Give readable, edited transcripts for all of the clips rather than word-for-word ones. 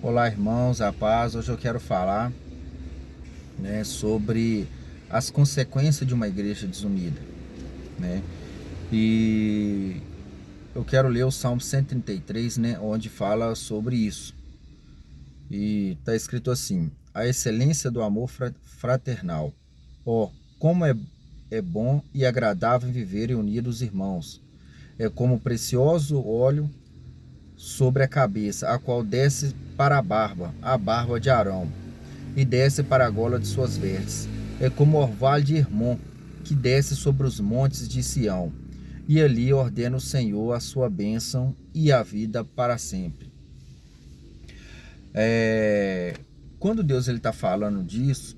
Olá, irmãos, a paz. Hoje eu quero falar, sobre as consequências de uma igreja desunida, né? E eu quero ler o Salmo 133, onde fala sobre isso. E está escrito assim: a excelência do amor fraternal. Oh, como é bom e agradável viverem unidos os irmãos. É como precioso óleo sobre a cabeça, a qual desce para a barba de Arão, e desce para a gola de suas vestes. É como o orvalho de Hermon, que desce sobre os montes de Sião. E ali ordena o Senhor a sua bênção e a vida para sempre. Quando Deus está falando disso,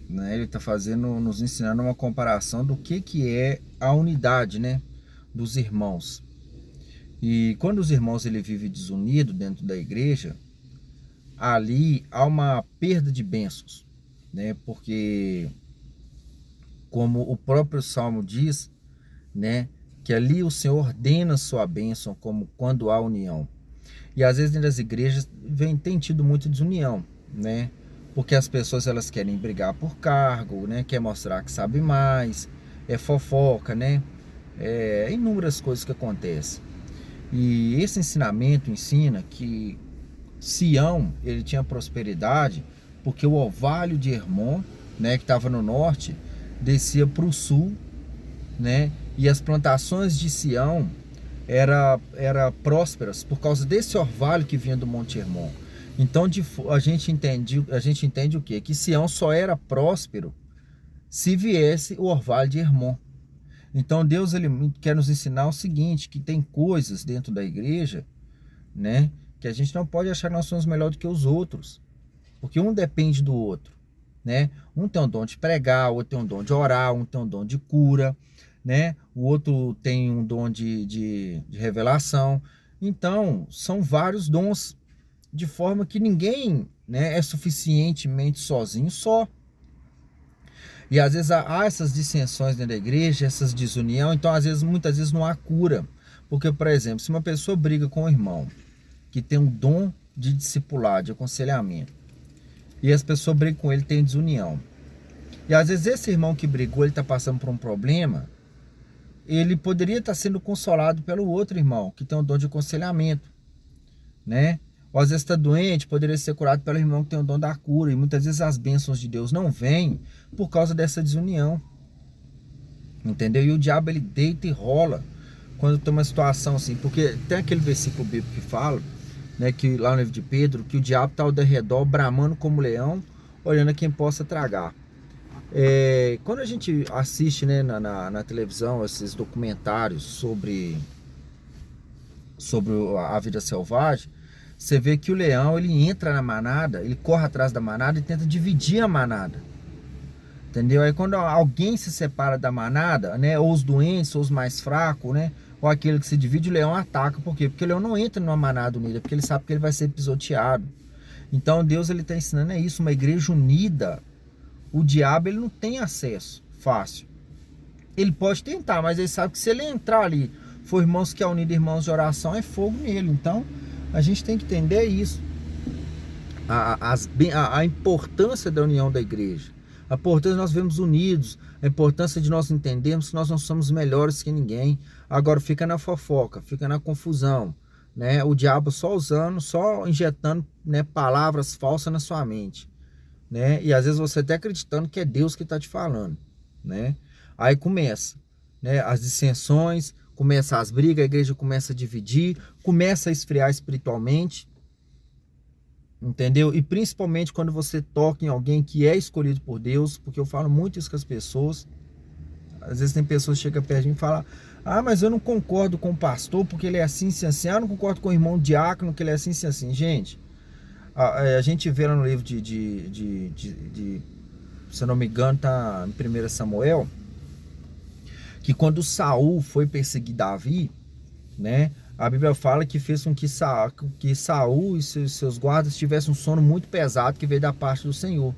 ele está nos ensinando uma comparação do que é a unidade, dos irmãos. E quando os irmãos vivem desunidos dentro da igreja, ali há uma perda de bênçãos, porque como o próprio Salmo diz, que ali o Senhor ordena sua bênção, como quando há união. E às vezes dentro das igrejas tem tido muita desunião, porque as pessoas elas querem brigar por cargo, quer mostrar que sabe mais, é fofoca, inúmeras coisas que acontecem. E esse ensinamento ensina que Sião ele tinha prosperidade porque o orvalho de Hermon, que estava no norte, descia para o sul, e as plantações de Sião era prósperas por causa desse orvalho que vinha do Monte Hermon. Então a gente entende o quê? Que Sião só era próspero se viesse o orvalho de Hermon. Então Deus ele quer nos ensinar o seguinte, que tem coisas dentro da igreja, que a gente não pode achar que nós somos melhor do que os outros, porque um depende do outro, Um tem um dom de pregar, o outro tem um dom de orar, um tem um dom de cura, O outro tem um dom de revelação. Então, são vários dons, de forma que ninguém, é suficientemente sozinho só. E às vezes há essas dissensões dentro da igreja, essas desunião, então muitas vezes não há cura. Porque, por exemplo, se uma pessoa briga com um irmão que tem um dom de discipular, de aconselhamento, e as pessoas brigam com ele, tem desunião. E às vezes esse irmão que brigou, ele está passando por um problema, ele poderia estar sendo consolado pelo outro irmão, que tem um dom de aconselhamento, Ou às vezes está doente, poderia ser curado pelo irmão que tem o dom da cura. E muitas vezes as bênçãos de Deus não vêm por causa dessa desunião. Entendeu? E o diabo ele deita e rola quando tem uma situação assim. Porque tem aquele versículo bíblico que fala, que lá no livro de Pedro, que o diabo está ao redor, bramando como leão, olhando a quem possa tragar. Quando a gente assiste na televisão esses documentários sobre a vida selvagem, você vê que o leão ele entra na manada, ele corre atrás da manada e tenta dividir a manada, entendeu? Aí quando alguém se separa da manada, ou os doentes, ou os mais fracos, ou aquele que se divide, o leão ataca. Por quê? Porque o leão não entra numa manada unida, porque ele sabe que ele vai ser pisoteado. Então Deus ele está ensinando isso, uma igreja unida. O diabo ele não tem acesso fácil. Ele pode tentar, mas ele sabe que se ele entrar ali, for irmãos que é unido, irmãos de oração, é fogo nele. Então a gente tem que entender isso, a importância da união da igreja, a importância de nós vermos unidos, a importância de nós entendermos que nós não somos melhores que ninguém. Agora fica na fofoca, fica na confusão, o diabo só injetando, palavras falsas na sua mente, e às vezes você até acreditando que é Deus que está te falando, aí começa, as dissensões, começa as brigas, a igreja começa a dividir, começa a esfriar espiritualmente, entendeu? E principalmente quando você toca em alguém que é escolhido por Deus, porque eu falo muito isso com as pessoas. Às vezes tem pessoas que chegam perto de mim e falam: ah, mas eu não concordo com o pastor porque ele é assim, assim, assim. Ah, eu não concordo com o irmão diácono que ele é assim, assim, assim. Gente, a gente vê lá no livro se eu não me engano, tá em 1 Samuel, que quando Saul foi perseguir Davi, a Bíblia fala que fez com que Saul e seus guardas tivessem um sono muito pesado que veio da parte do Senhor.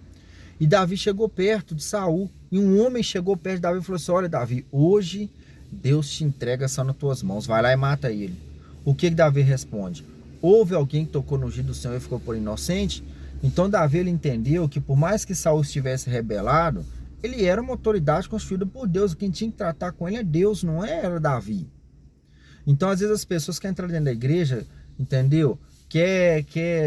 E Davi chegou perto de Saul, e um homem chegou perto de Davi e falou assim: olha, Davi, hoje Deus te entrega só nas tuas mãos, vai lá e mata ele. O que Davi responde? houve alguém que tocou no ungido do Senhor e ficou por inocente. Então Davi, ele entendeu que por mais que Saul estivesse rebelado, ele era uma autoridade constituída por Deus. Quem tinha que tratar com ele é Deus, não era Davi. Então às vezes as pessoas querem entrar dentro da igreja, entendeu? Quer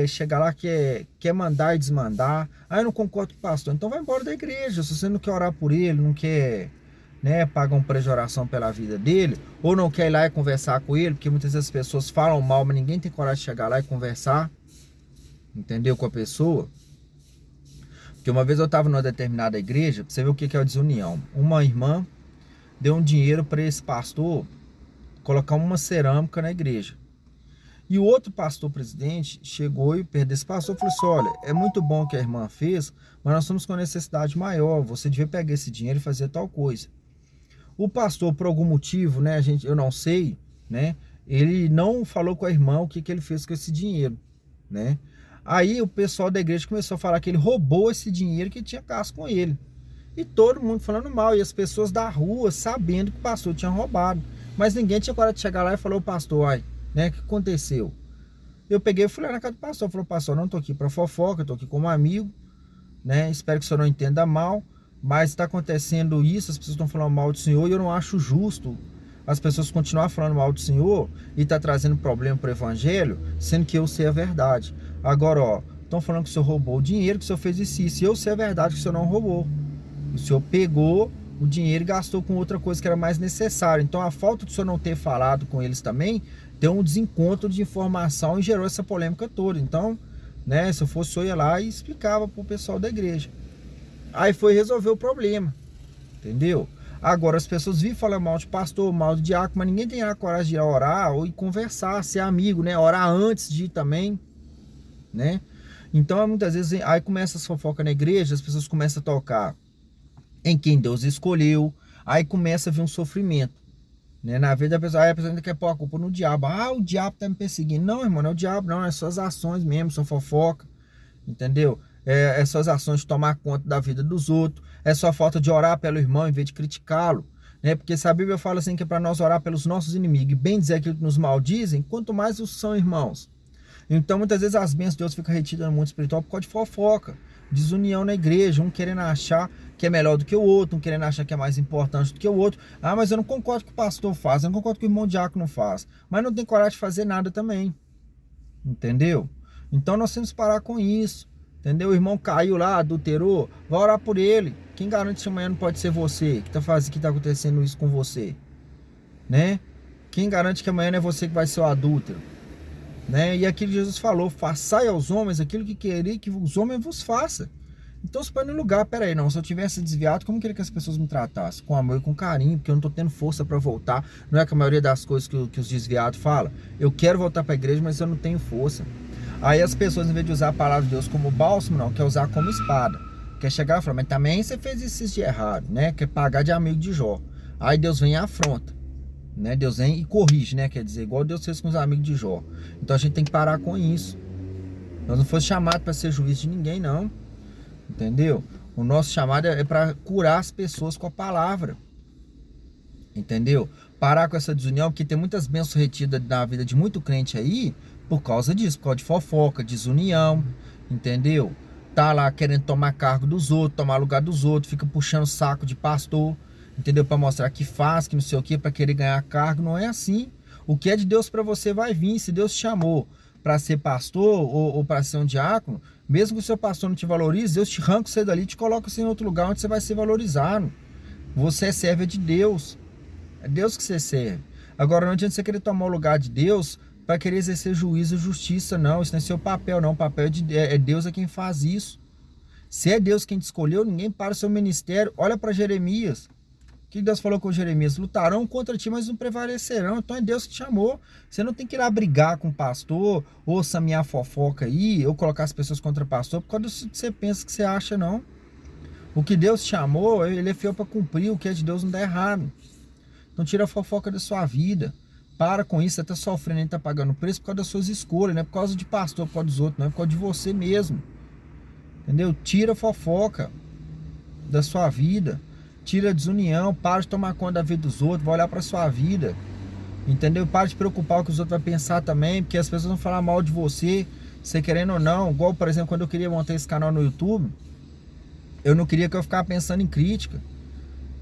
chegar lá, quer mandar e desmandar. Eu não concordo com o pastor, então vai embora da igreja. Se você não quer orar por ele, não quer, né, pagar um preço de oração pela vida dele, ou não quer ir lá e conversar com ele, porque muitas vezes as pessoas falam mal, mas ninguém tem coragem de chegar lá e conversar, entendeu, com a pessoa. Porque uma vez eu estava numa determinada igreja, pra você ver o que é a desunião. Uma irmã deu um dinheiro para esse pastor colocar uma cerâmica na igreja. E o outro pastor presidente chegou e perto desse pastor falou assim: olha, é muito bom o que a irmã fez, mas nós estamos com necessidade maior, você devia pegar esse dinheiro e fazer tal coisa. O pastor, por algum motivo, né, eu não sei, né, ele não falou com a irmã o que ele fez com esse dinheiro, né. Aí o pessoal da igreja começou a falar que ele roubou esse dinheiro que tinha gasto com ele. E todo mundo falando mal, e as pessoas da rua sabendo que o pastor tinha roubado. Mas ninguém tinha coragem de chegar lá e falar: o pastor, ai, né, o que aconteceu? Eu peguei e fui lá na casa do pastor, falou: pastor, não tô aqui para fofoca, eu tô aqui como amigo, né, espero que o senhor não entenda mal, mas está acontecendo isso, as pessoas estão falando mal do senhor e eu não acho justo as pessoas continuar falando mal do senhor e tá trazendo problema para o evangelho, sendo que eu sei a verdade. Agora, ó, estão falando que o senhor roubou o dinheiro, que o senhor fez isso, e eu sei a verdade que o senhor não roubou. O senhor pegou o dinheiro e gastou com outra coisa que era mais necessária. Então a falta do senhor não ter falado com eles também deu um desencontro de informação e gerou essa polêmica toda. Então, né, se eu fosse, eu ia lá e explicava pro pessoal da igreja. Aí foi resolver o problema, entendeu? Agora as pessoas vivem falando mal de pastor, mal de diácono, mas ninguém tem a coragem de ir orar ou ir conversar, ser amigo, né? Orar antes de ir também, né? Então muitas vezes aí começa a fofoca na igreja, as pessoas começam a tocar em quem Deus escolheu, aí começa a vir um sofrimento, né? Na vida da pessoa, aí a pessoa ainda quer pôr a culpa no diabo. O diabo tá me perseguindo. Não, irmão, não é o diabo, não, é suas ações mesmo, são fofoca, entendeu? É suas ações de tomar conta da vida dos outros, é sua falta de orar pelo irmão em vez de criticá-lo, né? Porque se a Bíblia fala assim que é para nós orar pelos nossos inimigos e bem dizer aquilo que nos maldizem, quanto mais os são irmãos. Então muitas vezes as bênçãos de Deus ficam retidas no mundo espiritual por causa de fofoca, desunião na igreja, um querendo achar que é melhor do que o outro, um querendo achar que é mais importante do que o outro. Mas eu não concordo com o pastor faz, eu não concordo com o irmão diácono faz, mas não tem coragem de fazer nada também, entendeu? Então nós temos que parar com isso, entendeu? O irmão caiu lá, adulterou, vai orar por ele. Quem garante que amanhã não pode ser você que tá acontecendo isso com você, né? Quem garante que amanhã não é você que vai ser o adúltero, né? E aquilo que Jesus falou: façai aos homens aquilo que querer que os homens vos façam. Então se põe no lugar: peraí, não, se eu tivesse desviado, como queria que as pessoas me tratassem? Com amor e com carinho, porque eu não tô tendo força para voltar. Não é que a maioria das coisas que os desviados falam: eu quero voltar para a igreja, mas eu não tenho força. Aí as pessoas, em vez de usar a palavra de Deus como bálsamo, não, quer usar como espada. Quer chegar e falar: mas também você fez isso de errado, né? Quer pagar de amigo de Jó. Aí Deus vem e afronta, né? Deus vem e corrige, né? Quer dizer, igual Deus fez com os amigos de Jó. Então a gente tem que parar com isso. Nós não fomos chamados para ser juiz de ninguém, não, entendeu? O nosso chamado é para curar as pessoas com a palavra, entendeu? Parar com essa desunião, porque tem muitas bênçãos retidas na vida de muito crente aí por causa disso, por causa de fofoca, desunião, entendeu? Tá lá querendo tomar cargo dos outros, tomar lugar dos outros, fica puxando saco de pastor, entendeu? Para mostrar que faz, que não sei o que, para querer ganhar cargo. Não é assim. O que é de Deus para você vai vir. Se Deus te chamou para ser pastor ou para ser um diácono, mesmo que o seu pastor não te valorize, Deus te arranca você dali e te coloca você em outro lugar onde você vai ser valorizado. Você é servo de Deus. É Deus que você serve. Agora não adianta você querer tomar o lugar de Deus para querer exercer juízo e justiça, não. Isso não é seu papel, não. O papel é Deus é quem faz isso. Se é Deus quem te escolheu, ninguém para o seu ministério. Olha para Jeremias. O que Deus falou com Jeremias? Lutarão contra ti, mas não prevalecerão. Então é Deus que te chamou. Você não tem que ir lá brigar com o pastor, ou samear fofoca aí, ou colocar as pessoas contra o pastor, por causa do que você pensa, que você acha, não. O que Deus te chamou, ele é fiel para cumprir. O que é de Deus não dá errado. Então tira a fofoca da sua vida. Para com isso, você está sofrendo, está pagando preço por causa das suas escolhas, não é por causa de pastor, por causa dos outros, não é por causa de você mesmo. Entendeu? Tira a fofoca da sua vida. Tira a desunião, para de tomar conta da vida dos outros, vai olhar para a sua vida. Entendeu? Para de preocupar com o que os outros vão pensar também, porque as pessoas vão falar mal de você, você querendo ou não. Igual, por exemplo, quando eu queria montar esse canal no YouTube, eu não queria que eu ficasse pensando em crítica,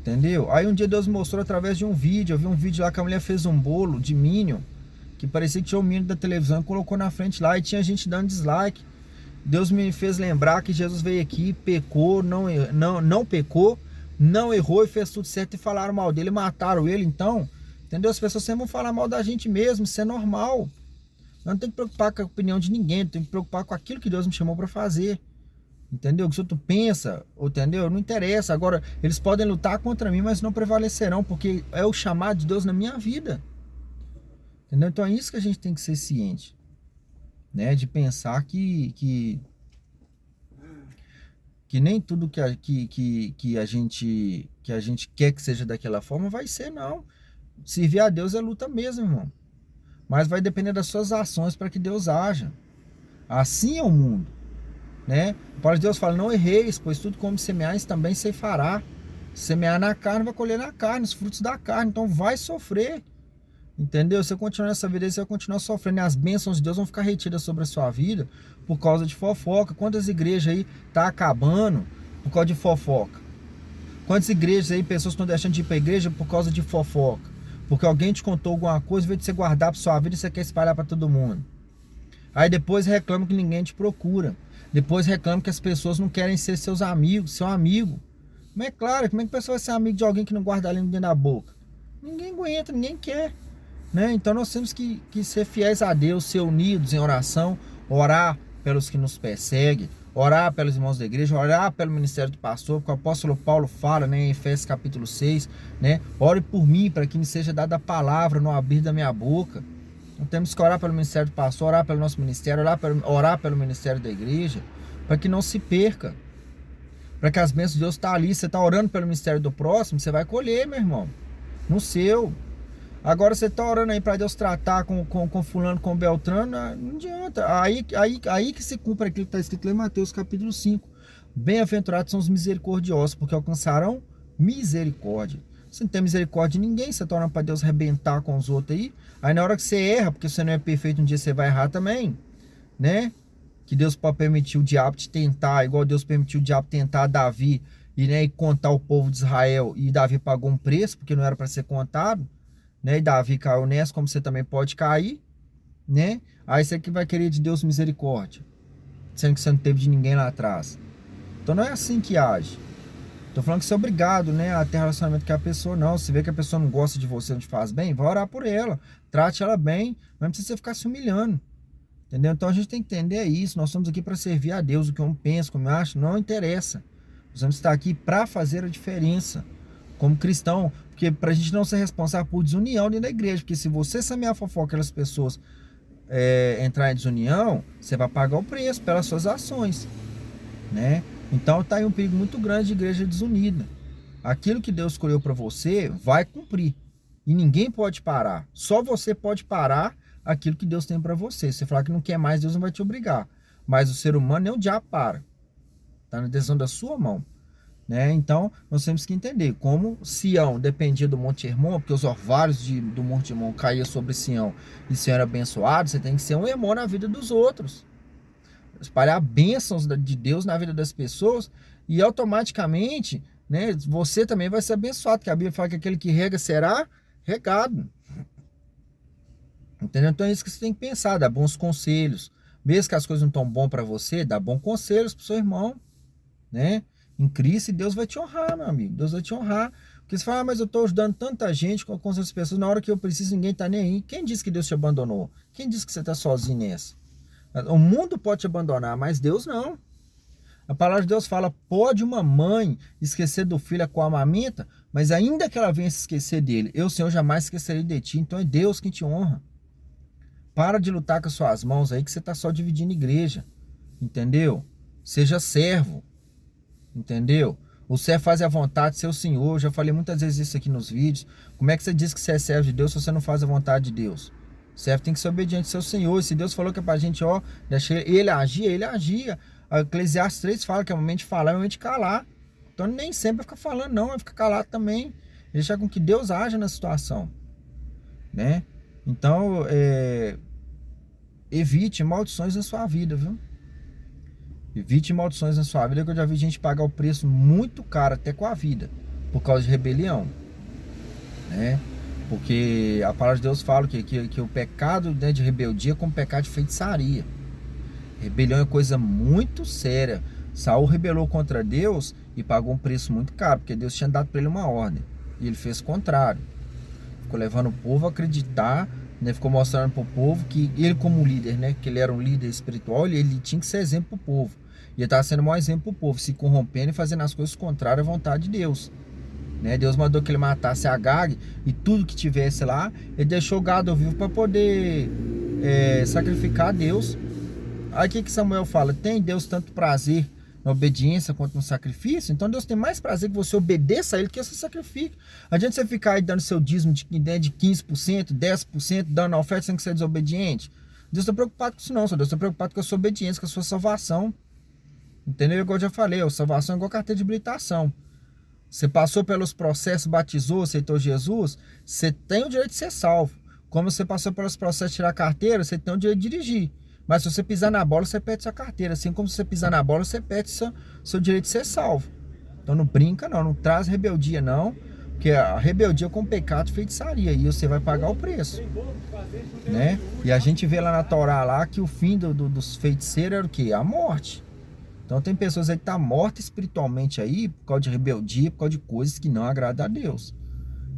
entendeu? Aí um dia Deus me mostrou através de um vídeo, eu vi um vídeo lá que a mulher fez um bolo de Minion, que parecia que tinha o Minion da televisão, colocou na frente lá e tinha gente dando dislike. Deus me fez lembrar que Jesus veio aqui, pecou, não pecou, não errou e fez tudo certo, e falaram mal dele, mataram ele. Então, entendeu? As pessoas sempre vão falar mal da gente mesmo, isso é normal. Eu não tenho que preocupar com a opinião de ninguém, eu tenho que preocupar com aquilo que Deus me chamou para fazer. Entendeu? O que o outro pensa, entendeu? Não interessa. Agora, eles podem lutar contra mim, mas não prevalecerão, porque é o chamado de Deus na minha vida. Entendeu? Então é isso que a gente tem que ser ciente, né? De pensar que nem tudo que a gente quer que seja daquela forma vai ser, não. Servir a Deus é luta mesmo, irmão. Mas vai depender das suas ações para que Deus haja. Assim é o mundo, né? A palavra de Deus fala: não erreis, pois tudo como semeais também ceifará. Semear na carne, vai colher na carne, os frutos da carne. Então vai sofrer. Entendeu? Se você continuar nessa vida, você vai continuar sofrendo. E as bênçãos de Deus vão ficar retidas sobre a sua vida por causa de fofoca. Quantas igrejas aí tá acabando por causa de fofoca? Quantas igrejas aí, pessoas estão deixando de ir para a igreja por causa de fofoca? Porque alguém te contou alguma coisa, em vez de você guardar para sua vida, você quer espalhar para todo mundo. Aí depois reclama que ninguém te procura. Depois reclama que as pessoas não querem ser seus amigos, seu amigo. Mas é claro, como é que a pessoa vai ser amigo de alguém que não guarda a língua dentro da boca? Ninguém aguenta, ninguém quer, né? Então nós temos que ser fiéis a Deus, ser unidos em oração, orar pelos que nos perseguem, orar pelos irmãos da igreja, orar pelo ministério do pastor, porque o apóstolo Paulo fala, né, em Efésios capítulo 6, né? Ore por mim, para que me seja dada a palavra no abrir da minha boca. Então temos que orar pelo ministério do pastor, orar pelo nosso ministério, orar pelo ministério da igreja, para que não se perca. Para que as bênçãos de Deus estão ali. Você está orando pelo ministério do próximo, você vai colher, meu irmão, no seu. Agora você está orando aí para Deus tratar com fulano, com Beltrano, não adianta. Aí que se cumpre aquilo que está escrito lá em Mateus capítulo 5. Bem-aventurados são os misericordiosos, porque alcançarão misericórdia. Você não tem misericórdia de ninguém, você está orando para Deus arrebentar com os outros aí. Aí na hora que você erra, porque você não é perfeito, um dia você vai errar também, né? Que Deus pode permitir o diabo te tentar, igual Deus permitiu o diabo tentar Davi e contar o povo de Israel, e Davi pagou um preço, porque não era para ser contado, né? E Davi caiu nessa, como você também pode cair, né? Aí você que vai querer de Deus misericórdia, sendo que você não teve de ninguém lá atrás. Então não é assim que age. Tô falando que você é obrigado, né, a ter relacionamento com a pessoa, não. Se vê que a pessoa não gosta de você, não te faz bem, vai orar por ela. Trate ela bem, mas não precisa você ficar se humilhando. Entendeu? Então a gente tem que entender isso. Nós estamos aqui para servir a Deus. O que eu penso, como eu acho, não interessa. Nós vamos estar aqui para fazer a diferença como cristão, porque para a gente não ser responsável por desunião dentro da igreja. Porque se você semear fofoca aquelas pessoas entrar em desunião, você vai pagar o preço pelas suas ações, né? Então tá aí um perigo muito grande de igreja desunida. Aquilo que Deus escolheu para você vai cumprir. E ninguém pode parar. Só você pode parar aquilo que Deus tem para você. Se você falar que não quer mais, Deus não vai te obrigar. Mas o ser humano nem o diabo para. Está na decisão da sua mão, né? Então nós temos que entender como Sião dependia do Monte Hermon, porque os orvalhos do Monte Hermon caíam sobre Sião e Sião era abençoado. Você tem que ser um Hermon na vida dos outros, espalhar bênçãos de Deus na vida das pessoas, e automaticamente, né, você também vai ser abençoado, porque a Bíblia fala que aquele que rega será regado. Entendeu? Então é isso que você tem que pensar, dar bons conselhos. Mesmo que as coisas não estão bom para você, dá bons conselhos pro seu irmão, né? Em Cristo, Deus vai te honrar, meu amigo. Deus vai te honrar. Porque você fala: mas eu estou ajudando tanta gente com essas pessoas, na hora que eu preciso, ninguém está nem aí. Quem disse que Deus te abandonou? Quem disse que você está sozinho nessa? O mundo pode te abandonar, mas Deus não. A palavra de Deus fala: pode uma mãe esquecer do filho com a amamenta, mas ainda que ela venha se esquecer dele, eu, Senhor, jamais esquecerei de ti. Então é Deus quem te honra. Para de lutar com as suas mãos aí, que você está só dividindo igreja. Entendeu? Seja servo. Entendeu? O servo faz a vontade de seu Senhor. Eu já falei muitas vezes isso aqui nos vídeos. Como é que você diz que você é servo de Deus se você não faz a vontade de Deus? O servo tem que ser obediente ao seu Senhor. E se Deus falou que é pra gente, deixa ele agir, ele agia. A Eclesiastes 3 fala que é o momento de falar, é o momento de calar. Então nem sempre vai ficar falando, não, vai ficar calado também. Deixar com que Deus haja na situação. né? Então, evite maldições na sua vida, viu? Evite maldições na sua vida, que eu já vi gente pagar o preço muito caro, até com a vida, por causa de rebelião, né? Porque a palavra de Deus fala que o pecado, né, de rebeldia é como pecado de feitiçaria. Rebelião é coisa muito séria. Saul rebelou contra Deus e pagou um preço muito caro, porque Deus tinha dado para ele uma ordem. E ele fez o contrário. Ficou levando o povo a acreditar, né? Ficou mostrando para o povo que ele, como líder, né? Que ele era um líder espiritual, ele tinha que ser exemplo para o povo. E ele estava sendo o maior exemplo para o povo, se corrompendo e fazendo as coisas contrárias à vontade de Deus, né? Deus mandou que ele matasse Agag e tudo que tivesse lá. Ele deixou o gado vivo para poder sacrificar a Deus. Aí o que Samuel fala? Tem Deus tanto prazer na obediência quanto no sacrifício? Então Deus tem mais prazer que você obedeça a Ele que você sacrifique. Adianta você ficar aí dando seu dízimo de 15%, 10%, dando a oferta sem que você é desobediente. Deus está preocupado com isso não, Deus está preocupado com a sua obediência, com a sua salvação. Entendeu? Igual eu já falei, a salvação é igual carteira de habilitação. Você passou pelos processos, batizou, aceitou Jesus, você tem o direito de ser salvo. Como você passou pelos processos de tirar a carteira, você tem o direito de dirigir. Mas se você pisar na bola, você perde sua carteira. Assim como se você pisar na bola, você perde seu direito de ser salvo. Então não brinca não, não traz rebeldia não. Porque a rebeldia é com pecado de feitiçaria. E você vai pagar o preço, né? E a gente vê lá na Torá lá que o fim dos feiticeiros era o quê? A morte. Então tem pessoas aí que estão mortas espiritualmente aí por causa de rebeldia, por causa de coisas que não agradam a Deus,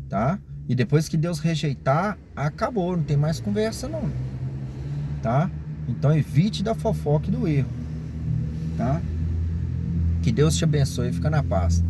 tá? E depois que Deus rejeitar, acabou, não tem mais conversa não, tá? Então evite da fofoca e do erro, tá? Que Deus te abençoe e fica na paz.